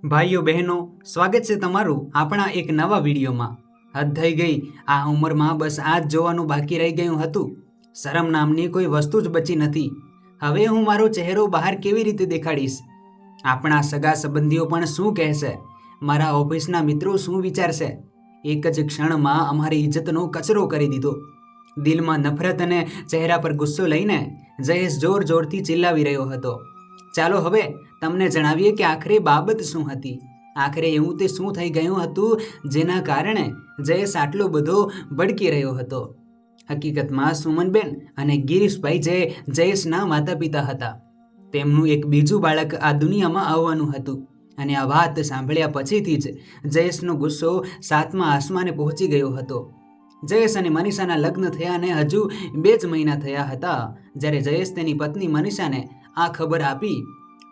ભાઈઓ બહેનો, સ્વાગત છે તમારું આપણા એક નવા વિડીયોમાં। હદ થઈ ગઈ, આ ઉંમરમાં બસ આ જ જોવાનું બાકી રહી ગયું હતું। શરમ નામની કોઈ વસ્તુ જ બચી નથી। હવે હું મારો ચહેરો બહાર કેવી રીતે દેખાડીશ? આપણા સગા સંબંધીઓ પણ શું કહેશે? મારા ઓફિસના મિત્રો શું વિચારશે? એક જ ક્ષણમાં અમારી ઇજ્જતનો કચરો કરી દીધો। દિલમાં નફરત અને ચહેરા પર ગુસ્સો લઈને જયેશ જોર જોરથી ચિલ્લાવી રહ્યો હતો। ચાલો હવે તમને જણાવીએ કે આખરે બાબત શું હતી। આખરે એવું તે શું થઈ ગયું હતું જેના કારણે જયેશ આટલો બધો ભડકી રહ્યો હતો। હકીકતમાં સુમનબેન અને ગિરીશભાઈ જે જયેશના માતા પિતા હતા, તેમનું એક બીજું બાળક આ દુનિયામાં આવવાનું હતું। અને આ વાત સાંભળ્યા પછીથી જ જયેશનો ગુસ્સો 7મા આસમાને પહોંચી ગયો હતો। જયેશ અને મનીષાના લગ્ન થયાને હજુ 2 જ મહિના થયા હતા જ્યારે જયેશ તેની પત્ની મનીષાને આ ખબર આપી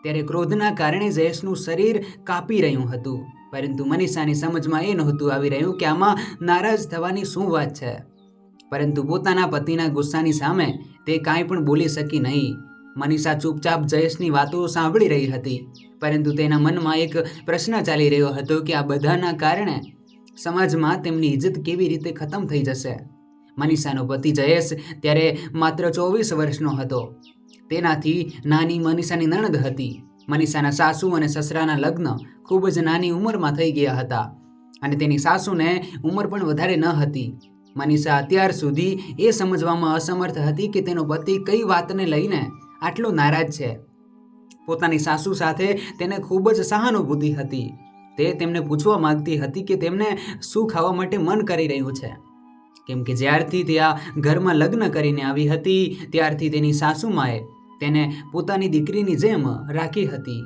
ત્યારે ક્રોધના કારણે જયેશનું શરીર કાપી રહ્યું હતું। પરંતુ મનીષાની સમજમાં એ નહોતું આવી રહ્યું કે આમાં નારાજ થવાની શું વાત છે, પરંતુ પોતાના પતિના ગુસ્સાની સામે તે કાંઈ પણ બોલી શકી નહીં। મનીષા ચૂપચાપ જયેશની વાતો સાંભળી રહી હતી, પરંતુ તેના મનમાં એક પ્રશ્ન ચાલી રહ્યો હતો કે આ બધાના કારણે સમાજમાં તેમની ઇજ્જત કેવી રીતે ખતમ થઈ જશે। મનીષાનો પતિ જયેશ ત્યારે માત્ર 24 વર્ષનો હતો। તેનાથી નાની મનીષાની નણંદ હતી। મનીષાના સાસુ અને સસરાના લગ્ન ખૂબ જ નાની ઉંમરમાં થઈ ગયા હતા અને તેની સાસુને ઉંમર પણ વધારે ન હતી। મનીષા અત્યાર સુધી એ સમજવામાં અસમર્થ હતી કે તેનો પતિ કઈ વાતને લઈને આટલો નારાજ છે। પોતાની સાસુ સાથે તેને ખૂબ જ સહાનુભૂતિ હતી। તે તેમને પૂછવા માંગતી હતી કે તેમને શું ખાવા માટે મન કરી રહ્યું છે, કેમ કે જ્યારથી તે આ ઘરમાં લગ્ન કરીને આવી હતી ત્યારથી તેની સાસુમાએ તેને પોતાની દીકરીની જેમ રાખી હતી।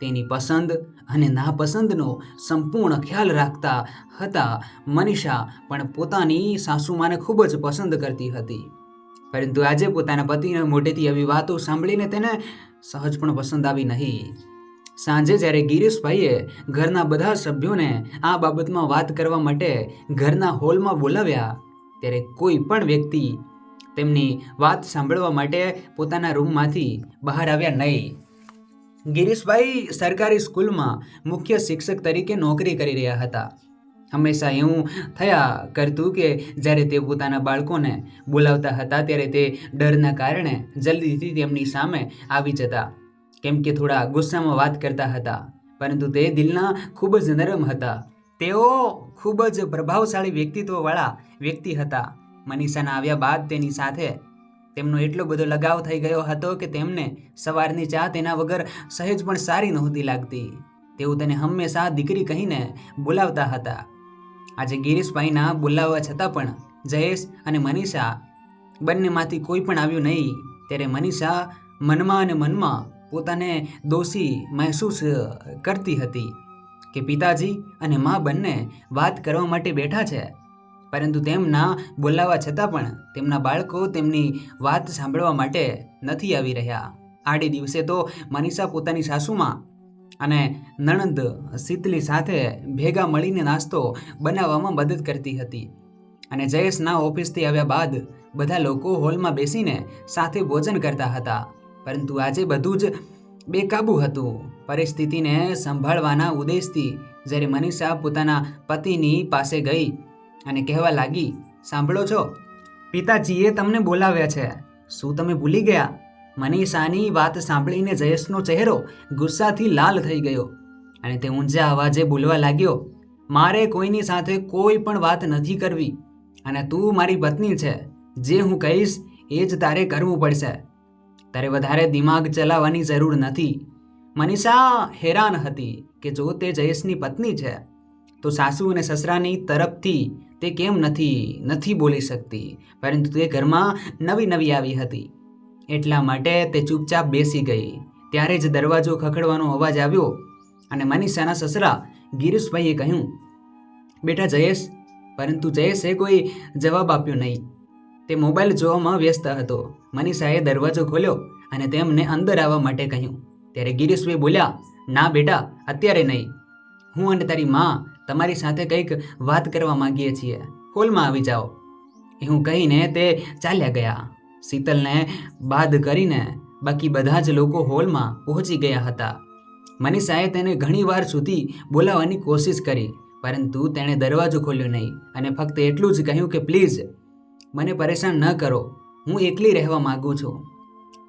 તેની પસંદ અને નાપસંદનો સંપૂર્ણ ખ્યાલ રાખતા હતા। મનીષા પણ પોતાની સાસુમાને ખૂબ જ પસંદ કરતી હતી, પરંતુ આજે પોતાના પતિના મોઢેથી આવી વાતો સાંભળીને તેને સહજ પણ પસંદ આવી નહીં। સાંજે જ્યારે ગિરીશભાઈએ ઘરના બધા સભ્યોને આ બાબતમાં વાત કરવા માટે ઘરના હોલમાં બોલાવ્યા ત્યારે કોઈ પણ વ્યક્તિ તેમની વાત સાંભળવા માટે પોતાના રૂમમાંથી બહાર આવ્યા નહીં। ગિરીશભાઈ સરકારી સ્કૂલમાં મુખ્ય શિક્ષક તરીકે નોકરી કરી રહ્યા હતા। હંમેશા એવું થયા કરતું કે જ્યારે તે પોતાના બાળકોને બોલાવતા હતા ત્યારે તે ડરના કારણે જલ્દીથી તેમની સામે આવી જતા, કેમ કે થોડા ગુસ્સામાં વાત કરતા હતા, પરંતુ તે દિલના ખૂબ જ નરમ હતા। તેઓ ખૂબ જ પ્રભાવશાળી વ્યક્તિત્વવાળા વ્યક્તિ હતા। મનીષાના આવ્યા બાદ તેની સાથે તેમનો એટલો બધો લગાવ થઈ ગયો હતો કે તેમને સવારની ચા તેના વગર સહેજ પણ સારી નહોતી લાગતી। તેઓ તેને હંમેશા દીકરી કહીને બોલાવતા હતા। આજે ગિરીશભાઈના બોલાવવા છતાં પણ જયેશ અને મનીષા બંનેમાંથી કોઈ પણ આવ્યું નહીં ત્યારે મનીષા મનમાં અને મનમાં પોતાને દોષી મહેસૂસ કરતી હતી કે પિતાજી અને મા બંને વાત કરવા માટે બેઠા છે, પરંતુ તેમના બોલાવવા છતાં પણ તેમના બાળકો તેમની વાત સાંભળવા માટે નથી આવી રહ્યા। આડે દિવસે તો મનીષા પોતાની સાસુમાં અને નણંદ શીતલી સાથે ભેગા મળીને નાસ્તો બનાવવામાં મદદ કરતી હતી અને જયેશના ઓફિસથી આવ્યા બાદ બધા લોકો હોલમાં બેસીને સાથે ભોજન કરતા હતા, પરંતુ આજે બધું જ બેકાબૂ હતું। પરિસ્થિતિને સંભાળવાના ઉદ્દેશથી જ્યારે મનીષા પોતાના પતિની પાસે ગઈ અને કહેવા લાગી, સાંભળો છો, પિતાજીએ તમને બોલાવ્યા છે, શું તમે ભૂલી ગયા? મનીષાની વાત સાંભળીને જયેશનો ચહેરો ગુસ્સાથી લાલ થઈ ગયો અને તે ઊંચા અવાજે બોલવા લાગ્યો, મારે કોઈની સાથે કોઈ પણ વાત નથી કરવી અને તું મારી પત્ની છે। જે હું કહીશ એ જ તારે કરવું પડશે। તારે વધારે દિમાગ ચલાવવાની જરૂર નથી। મનીષા હેરાન હતી કે જો તે જયેશની પત્ની છે તો સાસુ અને સસરાની તરફથી તે કેમ નથી બોલી શકતી, પરંતુ તે ઘરમાં નવી આવી હતી એટલા માટે તે ચૂપચાપ બેસી ગઈ। ત્યારે જ દરવાજો ખખડવાનો અવાજ આવ્યો અને મનીષાના સસરા ગિરીશભાઈએ કહ્યું, બેટા જયેશ, પરંતુ જયેશે કોઈ જવાબ આપ્યો નહીં। તે મોબાઈલ જોવામાં વ્યસ્ત હતો। મનીષાએ દરવાજો ખોલ્યો અને તેમને અંદર આવવા માટે કહ્યું ત્યારે ગિરીશભાઈ બોલ્યા, ના બેટા, અત્યારે નહીં, હું અને તારી માં તમારી સાથે કંઈક વાત કરવા માંગીએ છીએ, હોલમાં આવી જાઓ। એવું કહીને તે ચાલ્યા ગયા। શીતલને બાદ કરીને બાકી બધા જ લોકો હોલમાં પહોંચી ગયા હતા। મનીષાએ તેને ઘણીવાર સુધી બોલાવવાની કોશિશ કરી, પરંતુ તેણે દરવાજો ખોલ્યો નહીં અને ફક્ત એટલું જ કહ્યું કે પ્લીઝ મને પરેશાન ન કરો, હું એકલી રહેવા માગું છું.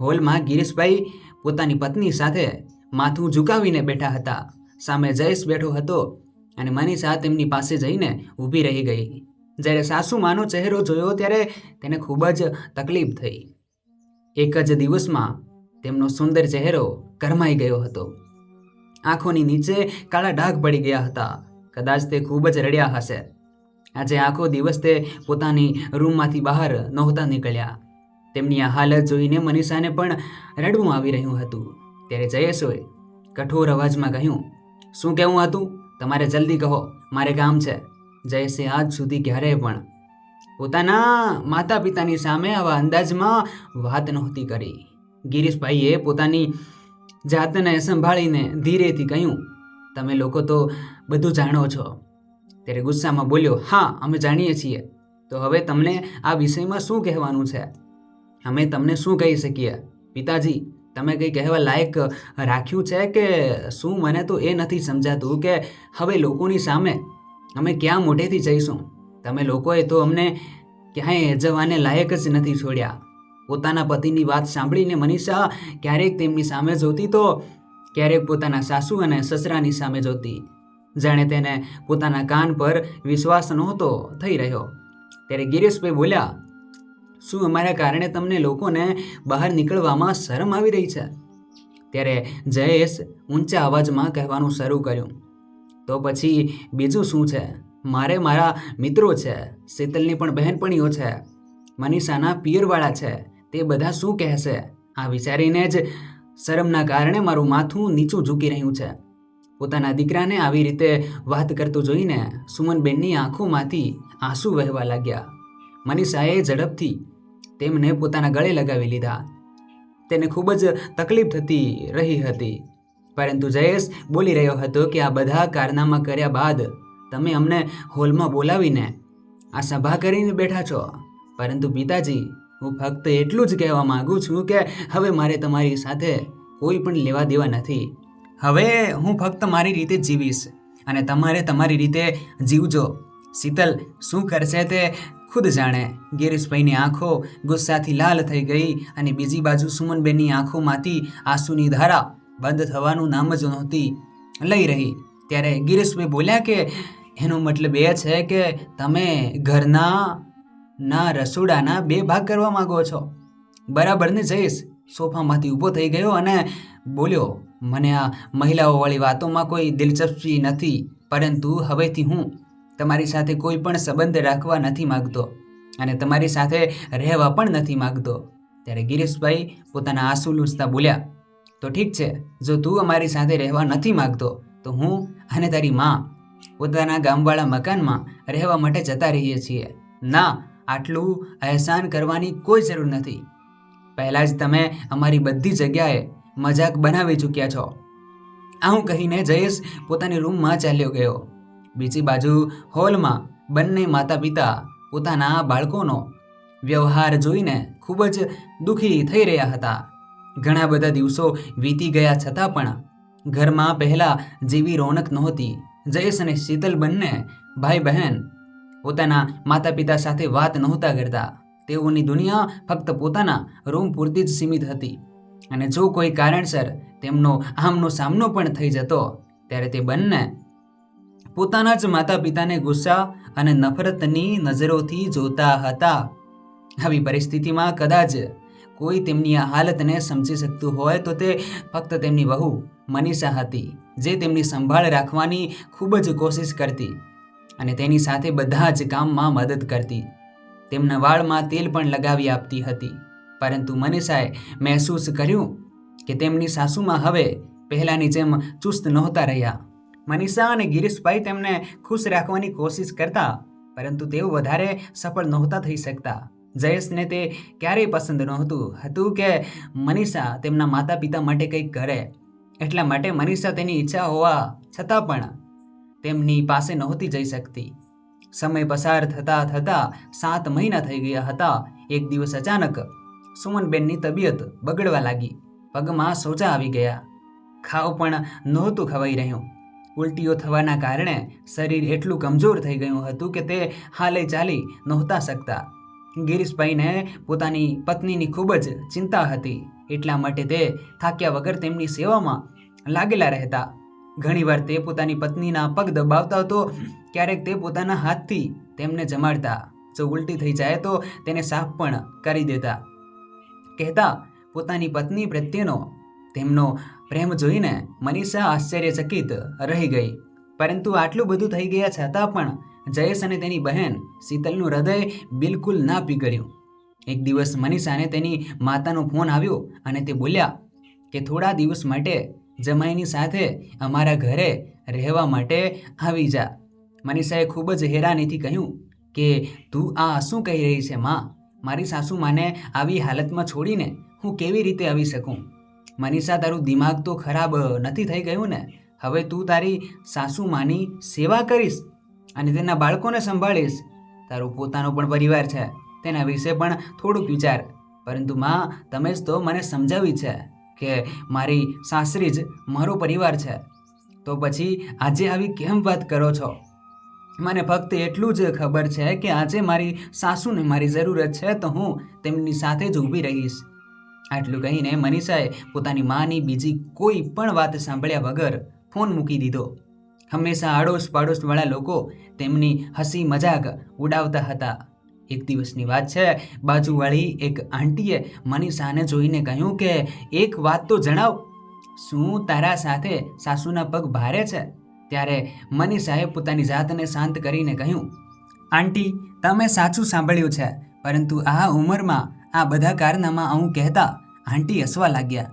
હોલમાં ગિરીશભાઈ પોતાની પત્ની સાથે માથું ઝુકાવીને બેઠા હતા. સામે જયેશ બેઠો હતો અને મનીષા તેમની પાસે જઈને ઊભી રહી ગઈ. જ્યારે સાસુમાનો ચહેરો જોયો ત્યારે તેને ખૂબ જ તકલીફ થઈ. એક જ દિવસમાં તેમનો સુંદર ચહેરો ગરમાઈ ગયો હતો. આંખોની નીચે કાળા ડાઘ પડી ગયા હતા. કદાચ તે ખૂબ જ રડ્યા હશે. આજે આખો દિવસ તે પોતાની રૂમમાંથી બહાર નહોતા નીકળ્યા. તેમની આ હાલત જોઈને મનીષાને પણ રડવું આવી રહ્યું હતું. ત્યારે જયેશોએ કઠોર અવાજમાં કહ્યું, શું કહેવું હતું? તમારે જલ્દી કહો, મારે કામ છે. જયેશે આજ સુધી ક્યારેય પણ પોતાના માતા પિતાની સામે આવા અંદાજમાં વાત નહોતી કરી. ગિરીશભાઈએ પોતાની જાતને સંભાળીને ધીરેથી કહ્યું, તમે લોકો તો બધું જાણો છો. ત્યારે ગુસ્સામાં બોલ્યો, હા અમે જાણીએ છીએ. તો હવે તમને આ વિષયમાં શું કહેવાનું છે? અમે તમને શું કહી શકીએ? પિતાજી, તમે કંઈ કહેવા લાયક રાખ્યું છે કે શું? મને તો એ નથી સમજાતું કે હવે લોકોની સામે અમે ક્યાં મોઢેથી જઈશું? તમે લોકોએ તો અમને ક્યાંય જવાને લાયક જ નથી છોડ્યા. પોતાના પતિની વાત સાંભળીને મનીષા ક્યારેક તેમની સામે જોતી તો ક્યારેક પોતાના સાસુ અને સસરાની સામે જોતી. જાણે તેને પોતાના કાન પર વિશ્વાસ નહોતો થઈ રહ્યો. ત્યારે ગિરીશભાઈ બોલ્યા, શું અમારા કારણે તમને લોકોને બહાર નીકળવામાં શરમ આવી રહી છે? ત્યારે જયેશ ઊંચા અવાજમાં કહેવાનું શરૂ કર્યું, તો પછી બીજું શું છે? મારે મારા મિત્રો છે, શીતલની પણ બહેનપણીઓ છે, મનીષાના પિયરવાળા છે, તે બધા શું કહેશે? આ વિચારીને જ શરમના કારણે મારું માથું નીચું ઝૂકી રહ્યું છે. પોતાના દીકરાને આવી રીતે વાત કરતું જોઈને સુમનબેનની આંખોમાંથી આંસુ વહેવા લાગ્યા. મનીષાએ ઝડપથી તેમને પોતાના ગળે લગાવી લીધા. તેને ખૂબ જ તકલીફ થતી રહી હતી, પરંતુ જયેશ બોલી રહ્યો હતો કે આ બધા કારનામા કર્યા બાદ તમે અમને હોલમાં બોલાવીને આ સભા કરીને બેઠા છો. પરંતુ પિતાજી, હું ફક્ત એટલું જ કહેવા માંગુ છું કે હવે મારે તમારી સાથે કોઈ પણ લેવા દેવા નથી. હવે હું ફક્ત મારી રીતે જીવીશ અને તમારે તમારી રીતે જીવજો. શીતલ શું કરશે તે ખુદ જાણે. ગિરીશભાઈની આંખો ગુસ્સાથી લાલ થઈ ગઈ અને બીજી બાજુ સુમનબેનની આંખોમાંથી આંસુની ધારા બંધ થવાનું નામ જ નહોતી લઈ રહી. ત્યારે ગિરીશભાઈ બોલ્યા કે એનો મતલબ એ છે કે તમે ઘરના રસોડાના 2 ભાગ કરવા માંગો છો? બરાબર ને? જયેશ સોફામાંથી ઊભો થઈ ગયો અને બોલ્યો, મને આ મહિલાઓવાળી વાતોમાં કોઈ દિલચસ્પી નથી, પરંતુ હવેથી હું તમારી સાથે કોઈ પણ સંબંધ રાખવા નથી માગતો અને તમારી સાથે રહેવા પણ નથી માગતો. ત્યારે ગિરીશભાઈ પોતાના આંસુ લૂછતા બોલ્યા, તો ઠીક છે, જો તું અમારી સાથે રહેવા નથી માગતો તો હું અને તારી માં પોતાના ગામવાળા મકાનમાં રહેવા માટે જતા રહીએ છીએ. ના, આટલું અહેસાન કરવાની કોઈ જરૂર નથી. પહેલાં જ તમે અમારી બધી જગ્યાએ મજાક બનાવી ચૂક્યા છો. આવું કહીને જયેશ પોતાની રૂમમાં ચાલ્યો ગયો. બીજી બાજુ હોલમાં બંને માતા પિતા પોતાના બાળકોનો વ્યવહાર જોઈને ખૂબ જ દુઃખી થઈ રહ્યા હતા. ઘણા બધા દિવસો વીતી ગયા છતાં પણ ઘરમાં પહેલાં જેવી રોનક નહોતી. જયેશ અને શીતલ બંને ભાઈ બહેન પોતાના માતા પિતા સાથે વાત નહોતા કરતા. તેઓની દુનિયા ફક્ત પોતાના રૂમ પૂરતી જ સીમિત હતી અને જો કોઈ કારણસર તેમનો આમનો સામનો પણ થઈ જતો ત્યારે તે બંને પોતાના જ માતા પિતાને ગુસ્સા અને નફરતની નજરોથી જોતા હતા. આવી પરિસ્થિતિમાં કદાચ કોઈ તેમની આ હાલતને સમજી શકતું હોય તો તે ફક્ત તેમની વહુ મનીષા હતી, જે તેમની સંભાળ રાખવાની ખૂબ જ કોશિશ કરતી અને તેની સાથે બધા જ કામમાં મદદ કરતી. તેમના વાળમાં તેલ પણ લગાવી આપતી હતી. પરંતુ મનીષાએ મહેસૂસ કર્યું કે તેમની સાસુમાં હવે પહેલાંની જેમ ચુસ્ત નહોતા રહ્યા. મનીષા અને ગિરીશભાઈ તેમને ખુશ રાખવાની કોશિશ કરતા, પરંતુ તેઓ વધારે સફળ નહોતા થઈ શકતા. જયેશને તે ક્યારેય પસંદ નહોતું હતું કે મનીષા તેમના માતા પિતા માટે કંઈક કરે. એટલા માટે મનીષા તેની ઈચ્છા હોવા છતાં પણ તેમની પાસે નહોતી જઈ શકતી. સમય પસાર થતાં થતાં 7 મહિના થઈ ગયા હતા. એક દિવસ અચાનક સુમનબેનની તબિયત બગડવા લાગી. પગમાં સોજા આવી ગયા. ખાવ પણ નહોતું ખવાઈ રહ્યું. ઉલટીઓ થવાના કારણે શરીર એટલું કમજોર થઈ ગયું હતું કે તે હાલે ચાલી નહોતા શકતા. ગિરીશભાઈને પોતાની પત્નીની ખૂબ જ ચિંતા હતી, એટલા માટે તે થાક્યા વગર તેમની સેવામાં લાગેલા રહેતા. ઘણીવાર તે પોતાની પત્નીના પગ દબાવતા તો ક્યારેક તે પોતાના હાથથી તેમને જમાડતા. જો ઉલટી થઈ જાય તો તેને સાફ પણ કરી દેતા. કહેતા પોતાની પત્ની પ્રત્યેનો તેમનો પ્રેમ જોઈને મનીષા આશ્ચર્યચકિત રહી ગઈ. પરંતુ આટલું બધું થઈ ગયા છતાં પણ જયેશ અને તેની બહેન શીતલનું હૃદય બિલકુલ ના પીગળ્યું. એક દિવસ મનીષાને તેની માતાનો ફોન આવ્યો અને તે બોલ્યા કે થોડા દિવસ માટે જમાઈની સાથે અમારા ઘરે રહેવા માટે આવી જા. મનીષાએ ખૂબ જ હેરાનીથી કહ્યું કે તું આ શું કહી રહી છે માં? મારી સાસુમાને આવી હાલતમાં છોડીને હું કેવી રીતે આવી શકું? મનીષા, તારું દિમાગ તો ખરાબ નથી થઈ ગયું ને? હવે તું તારી સાસુમાની સેવા કરીશ અને તેના બાળકોને સંભાળીશ. તારો પોતાનો પણ પરિવાર છે, તેના વિશે પણ થોડુંક વિચાર. પરંતુ માં, તમે જ તો મને સમજાવી છે કે મારી સાસરી જ મારો પરિવાર છે. તો પછી આજે આવી કેમ વાત કરો છો? મને ફક્ત એટલું જ ખબર છે કે આજે મારી સાસુને મારી જરૂરત છે તો હું તેમની સાથે જ ઊભી રહીશ. આટલું કહીને મનીષાએ પોતાની માની બીજી કોઈ પણ વાત સાંભળ્યા વગર ફોન મૂકી દીધો. હંમેશા આડોશ પાડોશવાળા લોકો તેમની હસી મજાક ઉડાવતા હતા. એક દિવસની વાત છે, બાજુવાળી એક આંટીએ મનીષાને જોઈને કહ્યું કે એક વાત તો જણાવ, શું તારા સાથે સાસુના પગ ભારે છે? ત્યારે મનીષાએ પોતાની જાતને શાંત કરીને કહ્યું, આંટી, તમે સાચું સાંભળ્યું છે, પરંતુ આ ઉંમરમાં આ બધા કારનામા હું કહેતા આંટી હસવા લાગ્યા.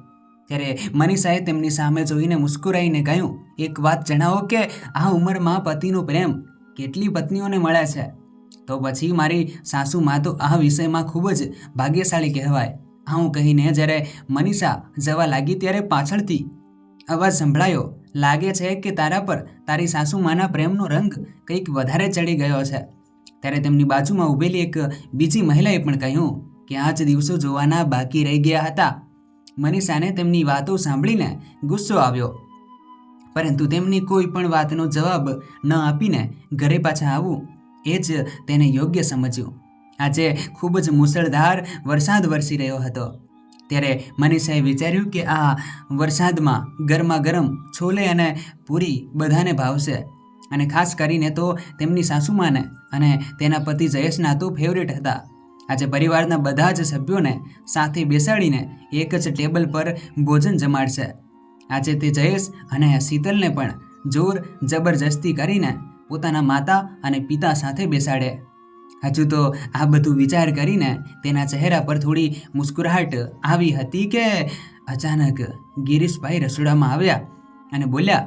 ત્યારે મનીષાએ તેમની સામે જોઈને મુસ્કુરાઈને કહ્યું, એક વાત જણાવો કે આ ઉંમરમાં પતિનો પ્રેમ કેટલી પત્નીઓને મળે છે? તો પછી મારી સાસુમાં તો આ વિષયમાં ખૂબ જ ભાગ્યશાળી કહેવાય. આવું કહીને જ્યારે મનીષા જવા લાગી ત્યારે પાછળથી અવાજ સંભળાયો, લાગે છે કે તારા પર તારી સાસુમાના પ્રેમનો રંગ કંઈક વધારે ચડી ગયો છે. ત્યારે તેમની બાજુમાં ઊભેલી એક બીજી મહિલાએ પણ કહ્યું કે આ જ દિવસો જોવાના બાકી રહી ગયા હતા. મનીષાને તેમની વાતો સાંભળીને ગુસ્સો આવ્યો, પરંતુ તેમની કોઈ પણ વાતનો જવાબ ન આપીને ઘરે પાછા આવવું એ જ તેને યોગ્ય સમજ્યું. આજે ખૂબ જ મુશળધાર વરસાદ વરસી રહ્યો હતો. ત્યારે મનીષાએ વિચાર્યું કે આ વરસાદમાં ગરમા ગરમ છોલે અને પૂરી બધાને ભાવશે, અને ખાસ કરીને તો તેમની સાસુમાને અને તેના પતિ જયેશના તો ફેવરેટ હતા. આજે પરિવારના બધા જ સભ્યોને સાથે બેસાડીને એક જ ટેબલ પર ભોજન જમાડશે. આજે તે જયેશ અને શીતલને પણ જોર જબરજસ્તી કરીને પોતાના માતા અને પિતા સાથે બેસાડે. હજુ તો આ બધું વિચાર કરીને તેના ચહેરા પર થોડી મુસ્કુરાહટ આવી હતી કે અચાનક ગિરીશભાઈ રસોડામાં આવ્યા અને બોલ્યા,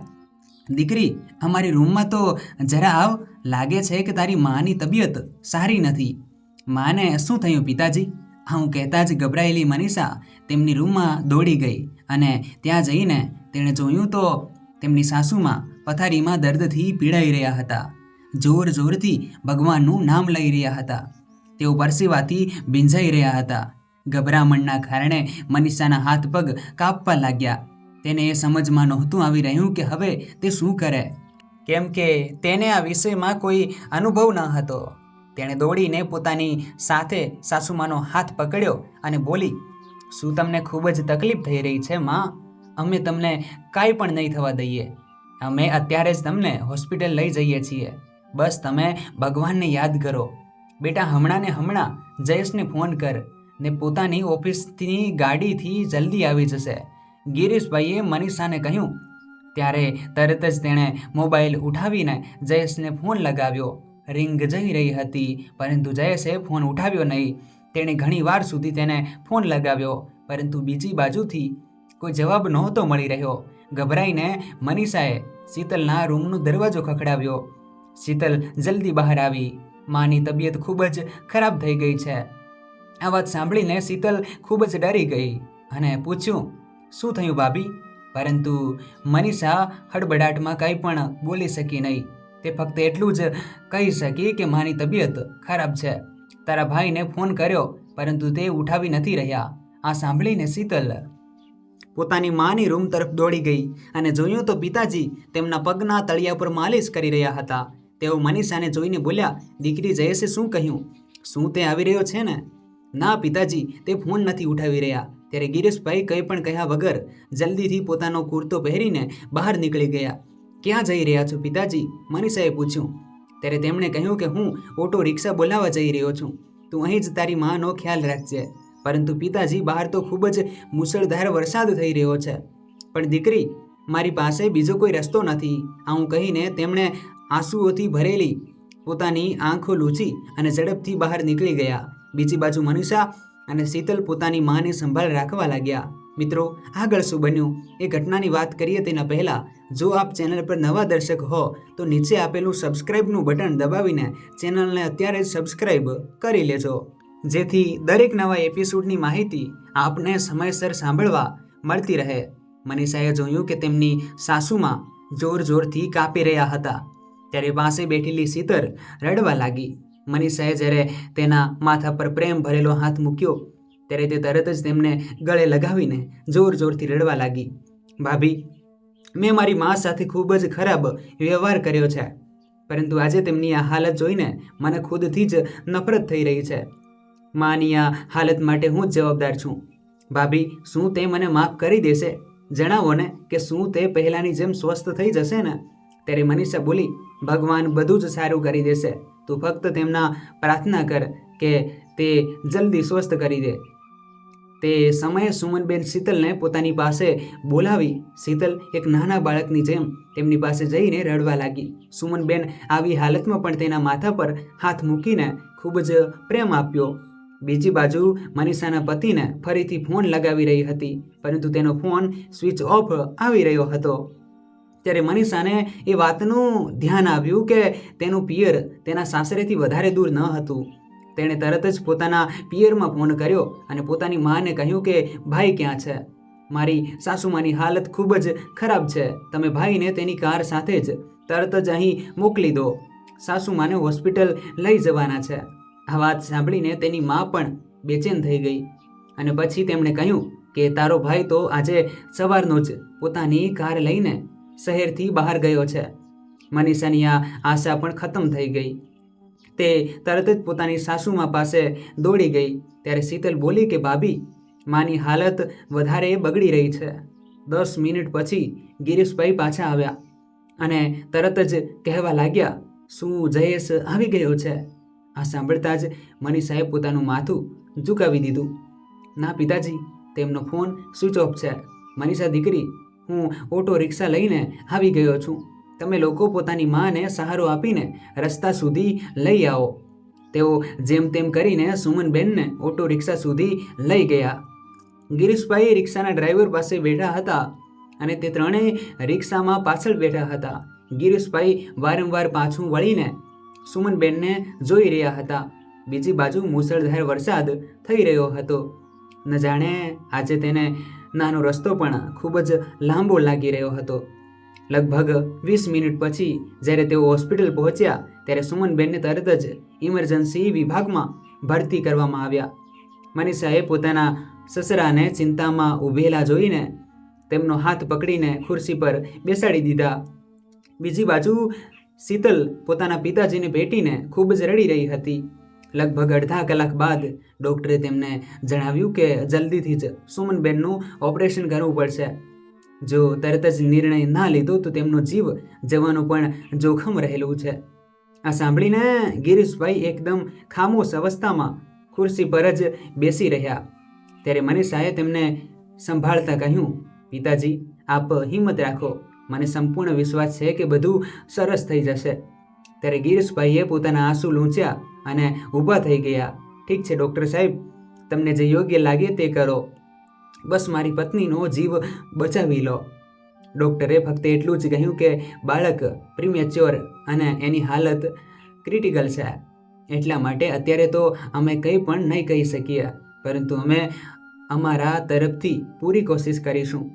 દીકરી, અમારી રૂમમાં તો જરા આવ. લાગે છે કે તારી માની તબિયત સારી નથી. માને શું થયું પિતાજી? હું કહેતા જ ગભરાયેલી મનીષા તેમની રૂમમાં દોડી ગઈ અને ત્યાં જઈને તેણે જોયું તો તેમની સાસુમાં પથારીમાં દર્દથી પીડાઈ રહ્યા હતા. જોર જોરથી ભગવાનનું નામ લઈ રહ્યા હતા. તેઓ પરસેવાથી ભીંજાઈ રહ્યા હતા. ગભરામણના કારણે મનીષાના હાથ પગ કાપવા લાગ્યા. તેને એ સમજમાં નહોતું આવી રહ્યું કે હવે તે શું કરે, કેમ કે તેને આ વિષયમાં કોઈ અનુભવ ન હતો. તેણે દોડીને પોતાની સાથે સાસુમાનો હાથ પકડ્યો અને બોલી, શું તમને ખૂબ જ તકલીફ થઈ રહી છે માં? અમે તમને કાંઈ પણ નહીં થવા દઈએ. અમે અત્યારે જ તમને હોસ્પિટલ લઈ જઈએ છીએ. બસ તમે ભગવાનને યાદ કરો. બેટા, હમણાં ને હમણાં જયેશને ફોન કર ને પોતાની ઓફિસની ગાડીથી જલ્દી આવી જશે, ગિરીશભાઈએ મનીષાને કહ્યું. ત્યારે તરત જ તેણે મોબાઈલ ઉઠાવીને જયેશને ફોન લગાવ્યો. રિંગ જઈ રહી હતી, પરંતુ જયેશે ફોન ઉઠાવ્યો નહીં. તેણે ઘણી વાર સુધી તેને ફોન લગાવ્યો, પરંતુ બીજી બાજુથી કોઈ જવાબ નહોતો મળી રહ્યો. ગભરાઈને મનીષાએ શીતલના રૂમનો દરવાજો ખખડાવ્યો. શીતલ જલ્દી બહાર આવી. માની તબિયત ખૂબ જ ખરાબ થઈ ગઈ છે. આ વાત સાંભળીને શીતલ ખૂબ જ ડરી ગઈ અને પૂછ્યું, શું થયું ભાભી? પરંતુ મનીષા હડબડાટમાં કંઈ પણ બોલી શકી નહીં. તે ફક્ત એટલું જ કહી શકી કે માની તબિયત ખરાબ છે. તારા ભાઈને ફોન કર્યો, પરંતુ તે ઉઠાવી નથી રહ્યા. આ સાંભળીને શીતલ પોતાની માની રૂમ તરફ દોડી ગઈ અને જોયું તો પિતાજી તેમના પગના તળિયા પર માલિશ કરી રહ્યા હતા. તેઓ મનીષાને જોઈને બોલ્યા, દીકરી જયેશે શું કહ્યું? શું તે આવી રહ્યો છે ને? ના પિતાજી, તે ફોન નથી ઉઠાવી રહ્યા. ત્યારે ગિરીશભાઈ કંઈ પણ કહ્યા વગર જલ્દીથી પોતાનો કુર્તો પહેરીને બહાર નીકળી ગયા. ક્યાં જઈ રહ્યા છો પિતાજી? મનીષાએ પૂછ્યું. ત્યારે તેમણે કહ્યું કે હું ઓટો રિક્ષા બોલાવવા જઈ રહ્યો છું. તું અહીં જ તારી માનો ખ્યાલ રાખજે. પરંતુ પિતાજી, બહાર તો ખૂબ જ મુશળધાર વરસાદ થઈ રહ્યો છે. પણ દીકરી, મારી પાસે બીજો કોઈ રસ્તો નથી. આવું કહીને તેમણે આંસુઓથી ભરેલી પોતાની આંખો લૂછી અને ઝડપથી બહાર નીકળી ગયા. બીજી બાજુ મનીષા અને શીતલ પોતાની માની સંભાળ રાખવા લાગ્યા. મિત્રો, આગળ શું બન્યું એ ઘટનાની વાત કરીએ તેના પહેલાં જો આપ ચેનલ પર નવા દર્શક હો તો નીચે આપેલું સબસ્ક્રાઇબનું બટન દબાવીને ચેનલને અત્યારે જ સબસ્ક્રાઇબ કરી લેજો, જેથી દરેક નવા એપિસોડની માહિતી આપને સમયસર સાંભળવા મળતી રહે. મનીષાએ જોયું કે તેમની સાસુમાં જોરથી કાપી રહ્યા હતા. ત્યારે પાસે બેઠેલી શીતલ રડવા લાગી. મનીષાએ જ્યારે તેના માથા પર પ્રેમ ભરેલો હાથ મૂક્યો ત્યારે તે તરત જ તેમને ગળે લગાવીને જોરથી રડવા લાગી. ભાભી, મેં મારી મા સાથે ખૂબ જ ખરાબ વ્યવહાર કર્યો છે, પરંતુ આજે તેમની આ હાલત જોઈને મને ખુદથી જ નફરત થઈ રહી છે. માની આ હાલત માટે હું જ જવાબદાર છું. ભાભી, શું તે મને માફ કરી દેશે? જણાવો ને કે શું તે પહેલાંની જેમ સ્વસ્થ થઈ જશે ને? ત્યારે મનીષા બોલી, ભગવાન બધું જ સારું કરી દેશે. તું ફક્ત તેમના પ્રાર્થના કર કે તે જલ્દી સ્વસ્થ કરી દે. તે સમયે સુમનબેન શીતલને પોતાની પાસે બોલાવી શીતલ એક નાના બાળકની જેમ તેમની પાસે જઈને રડવા લાગી. સુમનબેન આવી હાલતમાં પણ તેના માથા પર હાથ મૂકીને ખૂબ જ પ્રેમ આપ્યો. બીજી બાજુ મનીષાના પતિને ફરીથી ફોન લગાવી રહી હતી, પરંતુ તેનો ફોન સ્વિચ ઓફ આવી રહ્યો હતો. ત્યારે મનીષાને એ વાતનું ધ્યાન આવ્યું કે તેનું પિયર તેના સાસરેથી વધારે દૂર ન હતું. તેણે તરત જ પોતાના પિયરમાં ફોન કર્યો અને પોતાની માને કહ્યું કે ભાઈ ક્યાં છે? મારી સાસુમાની હાલત ખૂબ જ ખરાબ છે. તમે ભાઈને તેની કાર સાથે જ તરત જ અહીં મોકલી દો. સાસુમાને હોસ્પિટલ લઈ જવાના છે. આ વાત સાંભળીને તેની મા પણ બેચેન થઈ ગઈ અને પછી તેમણે કહ્યું કે તારો ભાઈ તો આજે સવારનો જ પોતાની કાર લઈને શહેરથી બહાર ગયો છે. મનીષાની આ આશા પણ ખતમ થઈ ગઈ. તે તરત જ પોતાની સાસુમા પાસે દોડી ગઈ. ત્યારે શીતલ બોલી કે ભાભી, માની હાલત વધારે બગડી રહી છે. 10 મિનિટ પછી ગિરીશભાઈ પાછા આવ્યા અને તરત જ કહેવા લાગ્યા, શું જયેશ આવી ગયો છે? આ સાંભળતા જ મનીષાએ પોતાનું માથું ઝુકાવી દીધું. ના પિતાજી, તેમનો ફોન સ્વિચ ઓફ છે. મનીષા દીકરી, હું ઓટો રિક્ષા લઈને આવી ગયો છું. તમે લોકો પોતાની માને સહારો આપીને રસ્તા સુધી લઈ આવો. તેઓ જેમ તેમ કરીને સુમનબેનને ઓટો રિક્ષા સુધી લઈ ગયા. ગિરીશભાઈ રિક્ષાના ડ્રાઈવર પાસે બેઠા હતા અને તે ત્રણેય રિક્ષામાં પાછળ બેઠા હતા. ગિરીશભાઈ વારંવાર પાછું વળીને સુમનબેનને જોઈ રહ્યા હતા. બીજી બાજુ મુશળધાર વરસાદ થઈ રહ્યો હતો. ન જાણે આજે તેને નાનો રસ્તો પણ ખૂબ જ લાંબો લાગી રહ્યો હતો. લગભગ 20 મિનિટ પછી જ્યારે તેઓ હોસ્પિટલ પહોંચ્યા ત્યારે સુમનબેનને તરત જ ઇમરજન્સી વિભાગમાં ભરતી કરવામાં આવ્યા. મનીષાએ પોતાના સસરાને ચિંતામાં ઊભેલા જોઈને તેમનો હાથ પકડીને ખુરશી પર બેસાડી દીધા. બીજી બાજુ શીતલ પોતાના પિતાજીને ભેટીને ખૂબ જ રડી રહી હતી. લગભગ અડધા કલાક બાદ ડૉક્ટરે તેમને જણાવ્યું કે જલ્દીથી જ સુમનબેનનું ઓપરેશન કરવું પડશે. જો તરત જ નિર્ણય ના લીધો તો તેમનો જીવ જવાનું પણ જોખમ રહેલું છે. આ સાંભળીને ગિરીશભાઈ એકદમ ખામોશ અવસ્થામાં ખુરશી પર જ બેસી રહ્યા. ત્યારે મનીષાએ તેમને સંભાળતા કહ્યું, પિતાજી, આપ હિંમત રાખો. મને સંપૂર્ણ વિશ્વાસ છે કે બધું સરસ થઈ જશે. ત્યારે ગિરીશભાઈએ પોતાના આંસુ લૂંચ્યા અને ઊભા થઈ ગયા. ઠીક છે ડૉક્ટર સાહેબ, તમને જે યોગ્ય લાગે તે કરો. બસ મારી પત્નીનો જીવ બચાવી લો. ડૉક્ટરે ફક્ત એટલું જ કહ્યું કે બાળક પ્રીમેચ્યોર અને એની હાલત ક્રિટિકલ છે. એટલા માટે અત્યારે તો અમે કંઈ પણ નહીં કહી શકીએ, પરંતુ અમે અમારા તરફથી પૂરી કોશિશ કરીશું.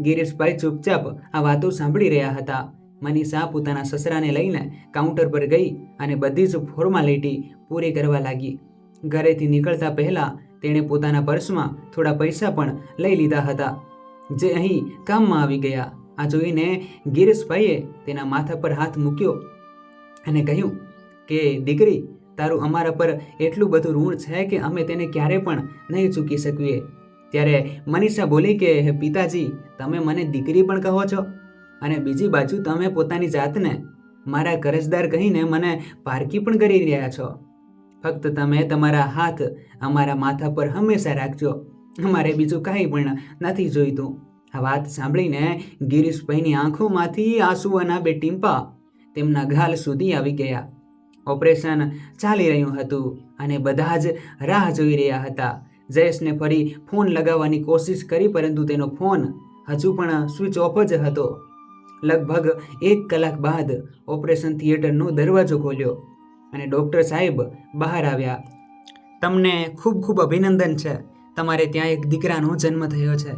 ગિરીશભાઈ ચૂપચાપ આ વાતો સાંભળી રહ્યા હતા. મનીષા પોતાના સસરાને લઈને કાઉન્ટર પર ગઈ અને બધી જ ફોર્માલિટી પૂરી કરવા લાગી. ઘરેથી નીકળતા પહેલાં તેણે પોતાના પર્સમાં થોડા પૈસા પણ લઈ લીધા હતા. જે અહીં કામમાં આવી ગયા. આ જોઈને ગિરીશભાઈએ તેના માથા પર હાથ મૂક્યો અને કહ્યું કે દીકરી, તારું અમારા પર એટલું બધું ઋણ છે કે અમે તેને ક્યારે પણ નહીં ચૂકી શકીએ. ત્યારે મનીષા બોલી કે પિતાજી, તમે મને દીકરી પણ કહો છો અને બીજી બાજુ તમે પોતાની જાતને મારા કરજદાર કહીને મને પારકી પણ કરી રહ્યા છો. ફક્ત તમે તમારા હાથ અમારા માથા પર હંમેશા રાખજો, અમારે બીજું કાંઈ પણ નથી જોઈતું. આ વાત સાંભળીને ગિરીશભાઈની આંખોમાંથી આંસુઓના 2 ટીમ્પા તેમના ગાલ સુધી આવી ગયા. ઓપરેશન ચાલી રહ્યું હતું અને બધા જ રાહ જોઈ રહ્યા હતા. જયેશને ફરી ફોન લગાવવાની કોશિશ કરી, પરંતુ તેનો ફોન હજુ પણ સ્વિચ ઓફ જ હતો. લગભગ 1 કલાક બાદ ઓપરેશન થિયેટરનો દરવાજો ખોલ્યો અને ડૉક્ટર સાહેબ બહાર આવ્યા. તમને ખૂબ ખૂબ અભિનંદન છે, તમારે ત્યાં એક દીકરાનો જન્મ થયો છે.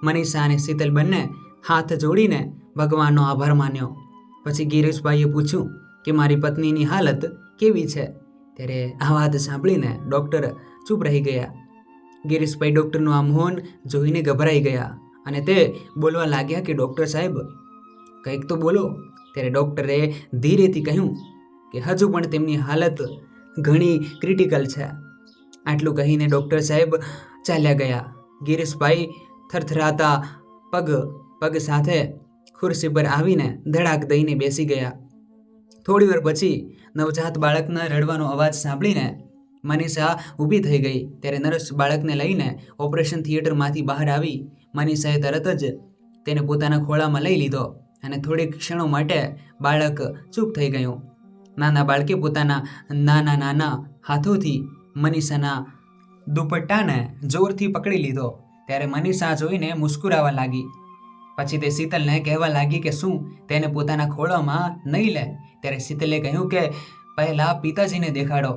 મનીષા અને શીતલ બંને હાથ જોડીને ભગવાનનો આભાર માન્યો. પછી ગિરીશભાઈએ પૂછ્યું કે મારી પત્નીની હાલત કેવી છે? ત્યારે આ વાત સાંભળીને ડૉક્ટર ચૂપ રહી ગયા. ગિરીશભાઈ ડૉક્ટરનું આ મૌન જોઈને ગભરાઈ ગયા અને તે બોલવા લાગ્યા કે ડૉક્ટર સાહેબ, કંઈક તો બોલો. ત્યારે ડૉક્ટરે ધીરેથી કહ્યું કે હજુ પણ તેમની હાલત ઘણી ક્રિટિકલ છે. આટલું કહીને ડૉક્ટર સાહેબ ચાલ્યા ગયા. ગિરીશભાઈ થરથરાતા પગ સાથે ખુરશી પર આવીને ધડાક દઈને બેસી ગયા. થોડીવાર પછી નવજાત બાળકના રડવાનો અવાજ સાંભળીને મનીષા ઊભી થઈ ગઈ. ત્યારે નર્સ બાળકને લઈને ઓપરેશન થિયેટરમાંથી બહાર આવી. મનીષાએ તરત જ તેને પોતાના ખોળામાં લઈ લીધો અને થોડીક ક્ષણો માટે બાળક ચૂપ થઈ ગયું. નાના બાળકે પોતાના નાના હાથોથી મનીષાના દુપટ્ટાને જોરથી પકડી લીધો. ત્યારે મનીષા જોઈને મુસ્કુરાવા લાગી. પછી તે શીતલને કહેવા લાગી કે શું તેને પોતાના ખોળામાં નહીં લે. ત્યારે શીતલે કહ્યું કે પહેલાં પિતાજીને દેખાડો.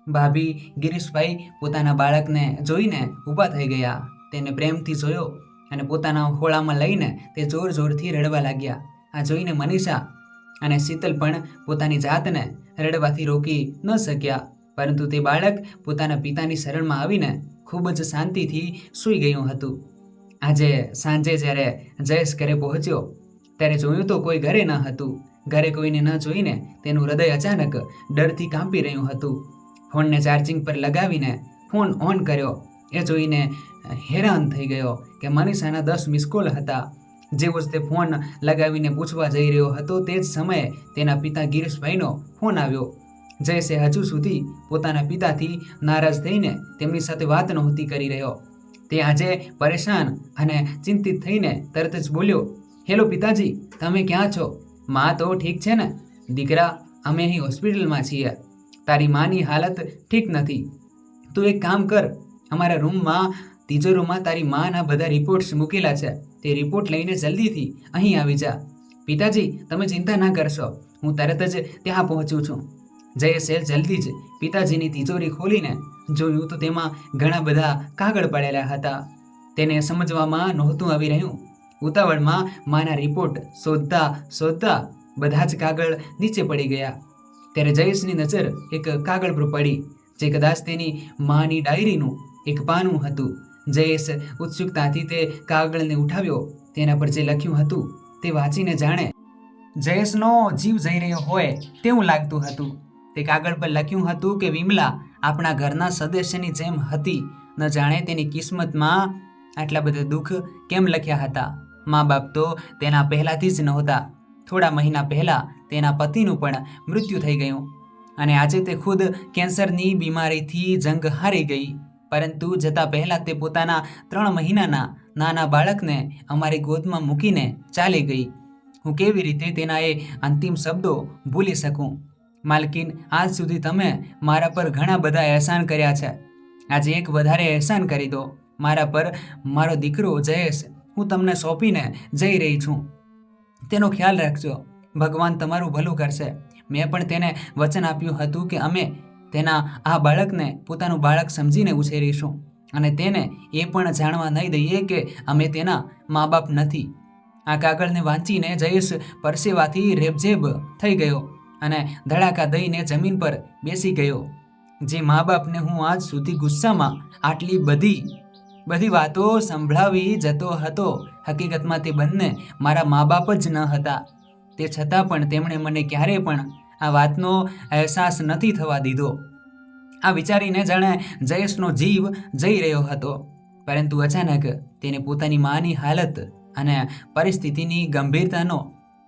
ભાભી ગિરીશભાઈ પોતાના બાળકને જોઈને ઊભા થઈ ગયા. તેને પ્રેમથી જોયો અને પોતાના ખોળામાં લઈને તે જોરથી રડવા લાગ્યા. આ જોઈને મનીષા અને શીતલ પણ પોતાની જાતને રડવાથી રોકી ન શક્યા, પરંતુ તે બાળક પોતાના પિતાની શરણમાં આવીને ખૂબ જ શાંતિથી સૂઈ ગયું હતું. આજે સાંજે જ્યારે જયેશ ઘરે પહોંચ્યો ત્યારે જોયું તો કોઈ ઘરે ન હતું. ઘરે કોઈને ન જોઈને તેનું હૃદય અચાનક ડરથી કાંપી રહ્યું હતું. ફોનને ચાર્જિંગ પર લગાવીને ફોન ઓન કર્યો. એ જોઈને હેરાન થઈ ગયો કે મનીષાના 10 મિસ કોલ હતા. જેવો જ તે ફોન લગાવીને પૂછવા જઈ રહ્યો હતો તે જ સમયે તેના પિતા ગિરીશભાઈનો ફોન આવ્યો. જયેશે હજુ સુધી પોતાના પિતાથી નારાજ થઈને તેમની સાથે વાત નહોતી કરી રહ્યો. તે આજે પરેશાન અને ચિંતિત થઈને તરત જ બોલ્યો, હેલો પિતાજી, તમે ક્યાં છો? માં તો ઠીક છે ને? દીકરા, અમે અહીં હોસ્પિટલમાં છીએ. તારી માની હાલત ઠીક નથી. તું એક કામ કર, અમારા રૂમમાં તિજોરીમાં તારી માના બધા રિપોર્ટ્સ મૂકેલા છે. તે રિપોર્ટ લઈને જલ્દીથી અહીં આવી જા. પિતાજી, તમે ચિંતા ના કરશો, હું તરત જ ત્યાં પહોંચું છું. જયેશે જલ્દી જ પિતાજીની તિજોરી ખોલીને જોયું તો તેમાં ઘણા બધા કાગળ પડેલા હતા. તેને સમજવામાં નહોતું આવી રહ્યું. ઉતાવળમાં માના રિપોર્ટ શોધતા બધા જ કાગળ નીચે પડી ગયા. ત્યારે જયેશની નજર એક કાગળ પર પડી, જે કદાચ તેની માની ડાયરીનું એક પાનું હતું. જયેશ ઉત્સુકતાથી તે કાગળને ઉઠાવ્યો. તેના પર જે લખ્યું હતું તે વાંચીને જાણે જયેશનો જીવ જઈ રહ્યો હોય તેવું લાગતું હતું. તે કાગળ પર લખ્યું હતું કે વિમલા આપણા ઘરના સદસ્યની જેમ હતી. ન જાણે તેની કિસ્મતમાં આટલા બધા દુઃખ કેમ લખ્યા હતા. મા બાપ તો તેના પહેલાંથી જ નહોતા. થોડા મહિના પહેલાં તેના પતિનું પણ મૃત્યુ થઈ ગયું અને આજે તે ખુદ કેન્સરની બીમારીથી જંગ હારી ગઈ. પરંતુ જતાં પહેલાં તે પોતાના 3 મહિનાના નાના બાળકને અમારી ગોદમાં મૂકીને ચાલી ગઈ. હું કેવી રીતે તેના એ અંતિમ શબ્દો ભૂલી શકું? માલકીન, આજ સુધી તમે મારા પર ઘણા બધા અહેસાન કર્યા છે. આજે એક વધારે અહેસાન કરી દો. મારા પર મારો દીકરો જયેશ હું તમને સોંપીને જઈ રહી છું. તેનો ખ્યાલ રાખજો. ભગવાન તમારું ભલું કરશે. મેં પણ તેને વચન આપ્યું હતું કે અમે તેના આ બાળકને પોતાનું બાળક સમજીને ઉછેરીશું અને તેને એ પણ જાણવા નહીં દઈએ કે અમે તેના મા બાપ નથી. આ કાગળને વાંચીને જયેશ પરસેવાથી રેબઝેબ થઈ ગયો અને ધડાકા દઈને જમીન પર બેસી ગયો. જે મા બાપને હું આજ સુધી ગુસ્સામાં આટલી બધી બધી વાતો સંભળાવી જતો હતો. હકીકતમાં તે બંને મારા મા બાપ જ ન હતા. તે છતાં પણ તેમણે મને ક્યારેય પણ આ વાતનો અહેસાસ નથી થવા દીધો. આ વિચારીને જાણે જયેશનો જીવ જઈ રહ્યો હતો. પરંતુ અચાનક તેને પોતાની માની હાલત અને પરિસ્થિતિની ગંભીરતાનો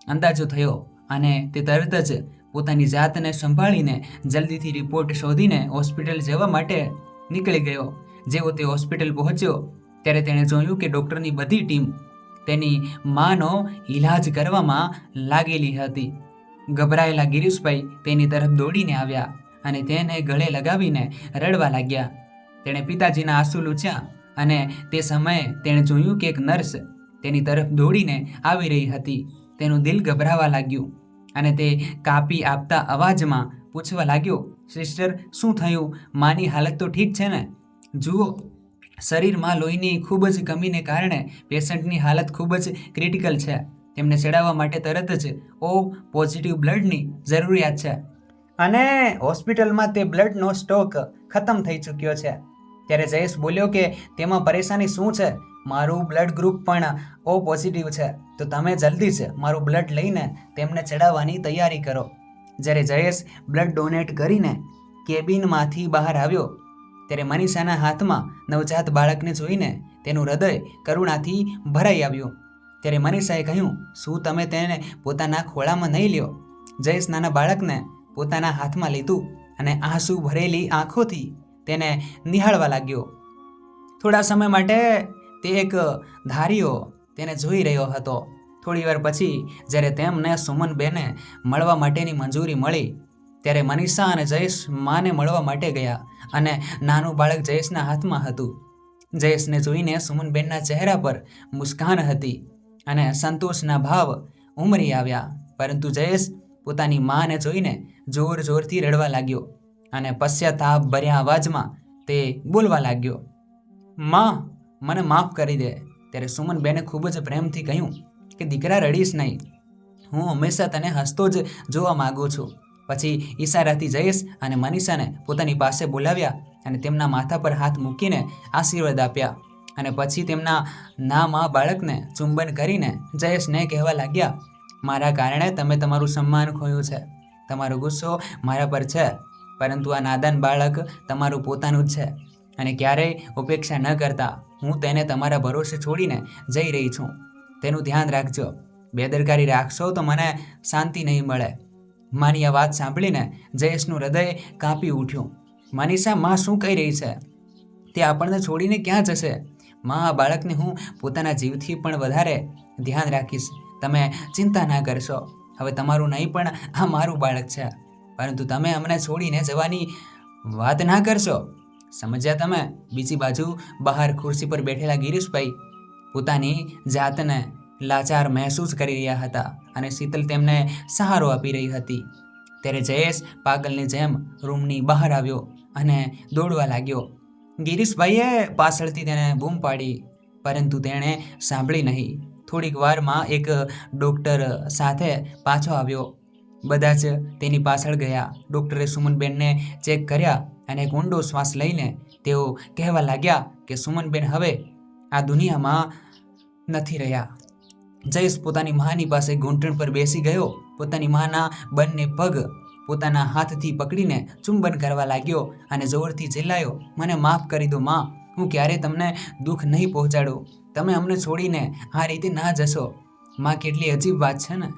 અંદાજો થયો અને તે તરત જ પોતાની જાતને સંભાળીને જલ્દીથી રિપોર્ટ શોધીને હોસ્પિટલ જવા માટે નીકળી ગયો. જેવો તે હોસ્પિટલ પહોંચ્યો ત્યારે તેણે જોયું કે ડૉક્ટરની બધી ટીમ તેની માનો ઈલાજ કરવામાં લાગેલી હતી. ગભરાયેલા ગિરીશભાઈ તેની તરફ દોડીને આવ્યા અને તેને ગળે લગાવીને રડવા લાગ્યા. તેણે પિતાજીના આંસુ લૂછ્યા અને તે સમયે તેણે જોયું કે એક નર્સ તેની તરફ દોડીને આવી રહી હતી. તેનું દિલ ગભરાવા લાગ્યું અને તે કાપી આપતા અવાજમાં પૂછવા લાગ્યો, સિસ્ટર, શું થયું? માની હાલત તો ઠીક છે ને? જુઓ, શરીરમાં લોહીની ખૂબ જ કમીને કારણે પેશન્ટની હાલત ખૂબ જ ક્રિટિકલ છે. તેમને ચડાવવા માટે તરત જ O પોઝિટિવ બ્લડની જરૂરિયાત છે અને હોસ્પિટલમાં તે બ્લડનો સ્ટોક ખતમ થઈ ચૂક્યો છે. ત્યારે જયેશ બોલ્યો કે તેમાં પરેશાની શું છે? મારું બ્લડ ગ્રુપ પણ O પોઝિટિવ છે, તો તમે જલ્દી જ મારું બ્લડ લઈને તેમને ચડાવવાની તૈયારી કરો. જ્યારે જયેશ બ્લડ ડોનેટ કરીને કેબિનમાંથી બહાર આવ્યો ત્યારે મનીષાના હાથમાં નવજાત બાળકને જોઈને તેનું હૃદય કરુણાથી ભરાઈ આવ્યું. ત્યારે મનીષાએ કહ્યું, શું તમે તેને પોતાના ખોળામાં નહીં લ્યો? જયેશ નાના બાળકને પોતાના હાથમાં લીધું અને આંસુ ભરેલી આંખોથી તેને નિહાળવા લાગ્યો. થોડા સમય માટે તે એક ધારીઓ તેને જોઈ રહ્યો હતો. થોડીવાર પછી જ્યારે તેમને સુમનબેને મળવા માટેની મંજૂરી મળી ત્યારે મનીષા અને જયેશ માને મળવા માટે ગયા અને નાનું બાળક જયેશના હાથમાં હતું. જયેશને જોઈને સુમનબેનના ચહેરા પર મુસ્કાન હતી અને સંતોષના ભાવ ઉમરી આવ્યા. પરંતુ જયેશ પોતાની માને જોઈને જોર જોરથી રડવા લાગ્યો અને પશ્ચાતાપ ભર્યા અવાજમાં તે બોલવા લાગ્યો, માં, મને માફ કરી દે. ત્યારે સુમનબેને ખૂબ જ પ્રેમથી કહ્યું કે દીકરા, રડીશ નહીં, હું હંમેશા તને હસતો જ જોવા માગું છું. પછી ઈશારાથી જયેશ અને મનીષાને પોતાની પાસે બોલાવ્યા અને તેમના માથા પર હાથ મૂકીને આશીર્વાદ આપ્યા અને પછી તેમના નામાં બાળકને ચુંબન કરીને જયેશને કહેવા લાગ્યા, મારા કારણે તમે તમારું સન્માન ખોયું છે. તમારો ગુસ્સો મારા પર છે, પરંતુ આ નાદાન બાળક તમારું પોતાનું જ છે અને ક્યારેય ઉપેક્ષા ન કરતા હું તેને તમારા ભરોસે છોડીને જઈ રહી છું. તેનું ધ્યાન રાખજો. બેદરકારી રાખશો તો મને શાંતિ નહીં મળે. માની આ વાત સાંભળીને જયેશનું હૃદય કાંપી ઉઠ્યું. મનીષા, માં શું કહી રહી છે? તે આપણને છોડીને ક્યાં જશે? માં, આ બાળકને હું પોતાના જીવથી પણ વધારે ધ્યાન રાખીશ. તમે ચિંતા ના કરશો. હવે તમારું નહીં પણ આ મારું બાળક છે, પરંતુ તમે અમને છોડીને જવાની વાત ના કરશો. સમજ્યા તમે? બીજી બાજુ બહાર ખુરશી પર બેઠેલા ગિરીશભાઈ પોતાની જાતને લાચાર મહેસૂસ કરી રહ્યા હતા અને શીતલ તેમને સહારો આપી રહી હતી. ત્યારે જયેશ પાગલની જેમ રૂમની બહાર આવ્યો અને દોડવા લાગ્યો. ગિરીશભાઈએ પાછળથી તેને બૂમ પાડી, પરંતુ તેણે સાંભળી નહીં. થોડીક વારમાં એક ડૉક્ટર સાથે પાછો આવ્યો. બધા જ તેની પાછળ ગયા. ડૉક્ટરે સુમનબેનને ચેક કર્યા અને એક ઊંડો શ્વાસ લઈને તેઓ કહેવા લાગ્યા કે સુમનબેન હવે આ દુનિયામાં નથી રહ્યા. જયેશ પોતાની માની પાસે ઘૂંટણ પર બેસી ગયો. પોતાની માના બંને પગ પોતાના હાથથી પકડીને ચુંબન કરવા લાગ્યો અને જોરથી ચિલ્લાયો, મને માફ કરી દો માં, હું ક્યારેય તમને દુઃખ નહીં પહોંચાડું. તમે અમને છોડીને આ રીતે ના જશો. માં, કેટલી અજીબ વાત છે ને,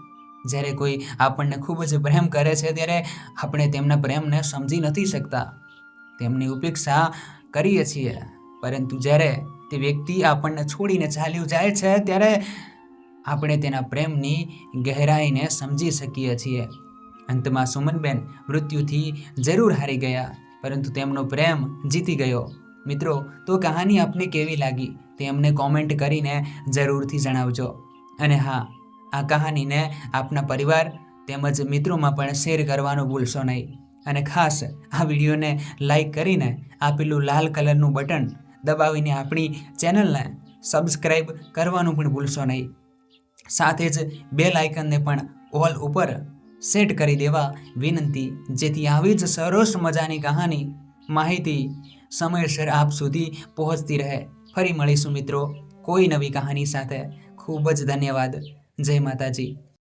જ્યારે કોઈ આપણને ખૂબ જ પ્રેમ કરે છે ત્યારે આપણે તેમના પ્રેમને સમજી નથી શકતા. તેમની ઉપેક્ષા કરીએ છીએ, પરંતુ જ્યારે તે વ્યક્તિ આપણને છોડીને ચાલ્યું જાય છે ત્યારે આપણે તેના પ્રેમની ગહેરાઈને સમજી શકીએ છીએ. અંતમાં સુમનબેન મૃત્યુથી જરૂર હારી ગયા, પરંતુ તેમનો પ્રેમ જીતી ગયો. મિત્રો, તો કહાની આપને કેવી લાગી તે અમને કોમેન્ટ કરીને જરૂરથી જણાવજો. અને હા, આ કહાનીને આપના પરિવાર તેમજ મિત્રોમાં પણ શેર કરવાનું ભૂલશો નહીં. અને ખાસ આ વિડીયોને લાઈક કરીને આપેલું લાલ કલરનું બટન દબાવીને આપણી ચેનલને સબસ્ક્રાઈબ કરવાનું પણ ભૂલશો નહીં. સાથે જ બેલ આઇકનને પણ ઓલ ઉપર સેટ કરી દેવા વિનંતી, જેથી આવી જ સરસ મજાની કહાની માહિતી સમયસર આપ સુધી પહોંચતી રહે. ફરી મળીશું મિત્રો કોઈ નવી કહાની સાથે. ખૂબ જ ધન્યવાદ. જય માતાજી.